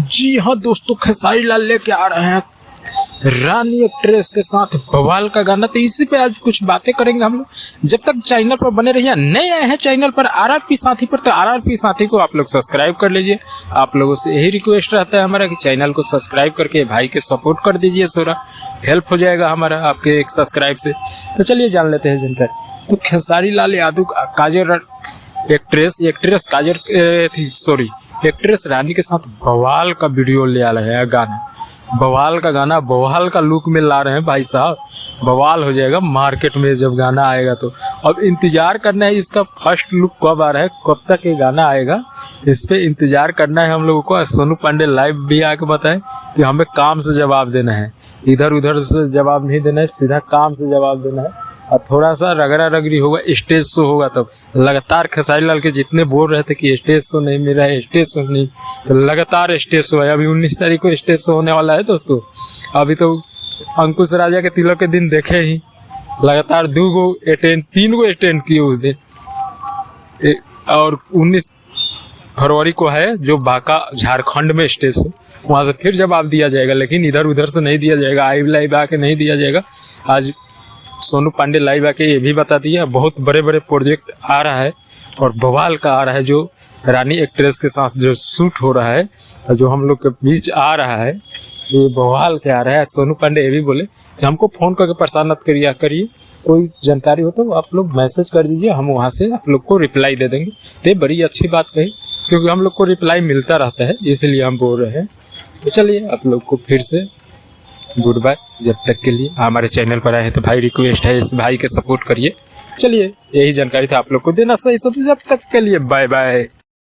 जी हाँ दोस्तों, खेसारी लाल लेके आ रहे हैं रानी एक्ट्रेस के साथ बवाल का गाना। तो इसी पे आज कुछ बातें करेंगे हम लोग। जब तक चैनल पर बने रहिए, नए आए हैं चैनल पर आरआरपी साथी पर, तो आरआरपी साथी को आप लोग सब्सक्राइब कर लीजिए। आप लोगों से यही रिक्वेस्ट रहता है हमारा कि चैनल को सब्सक्राइब करके भाई के सपोर्ट कर दीजिए। थोड़ा हेल्प हो जाएगा हमारा आपके एक सब्सक्राइब से। तो चलिए जान लेते हैं जानकारी। तो खेसारी लाल यादव एक्ट्रेस रानी के साथ बवाल का वीडियो ले आ रहे हैं गाना। बवाल का गाना, बवाल का लुक में ला रहे हैं भाई साहब। बवाल हो जाएगा मार्केट में जब गाना आएगा। तो अब इंतजार करना है इसका फर्स्ट लुक कब आ रहा है, कब तक ये गाना आएगा, इस पे इंतजार करना है हम लोगों को। सोनू पांडे लाइव भी आके बताएं कि हमें काम से जवाब देना है, इधर उधर से जवाब नहीं देना है, सीधा काम से जवाब देना है। और थोड़ा सा रगड़ा रगड़ी होगा, स्टेज शो होगा। तब लगातार खेसारी लाल के जितने बोल रहे थे कि स्टेज शो नहीं मिल रहा है, स्टेज शो नहीं, तो लगातार स्टेज शो है। अभी 19 तारीख को स्टेज शो होने वाला है दोस्तों। अभी तो अंकुश राजा के तिलक के दिन देखे ही, लगातार 3 गो अटेंड किए उस दिन। और 19 फरवरी को है जो बांका झारखंड में स्टेज शो, वहाँ से फिर जवाब दिया जाएगा। लेकिन इधर उधर से नहीं दिया जाएगा, लाइव आके नहीं दिया जाएगा। आज सोनू पांडे लाइव आके ये भी बता दिया, बहुत बड़े बड़े प्रोजेक्ट आ रहा है और बवाल का आ रहा है। जो रानी एक्ट्रेस के साथ जो शूट हो रहा है, जो हम लोग के बीच आ रहा है, ये बवाल के आ रहा है। सोनू पांडे ये भी बोले कि हमको फ़ोन करके परेशान मत करिए, कोई जानकारी हो तो आप लोग मैसेज कर दीजिए, हम वहाँ से आप लोग को रिप्लाई दे देंगे। तो बड़ी अच्छी बात कही, क्योंकि हम लोग को रिप्लाई मिलता रहता है, इसलिए हम बोल रहे हैं। तो चलिए आप लोग को फिर से गुड बाय। जब तक के लिए हमारे चैनल पर आए हैं तो भाई रिक्वेस्ट है, इस भाई के सपोर्ट करिए। चलिए यही जानकारी था आप लोग को देना, सही सब। जब तक के लिए बाय बाय।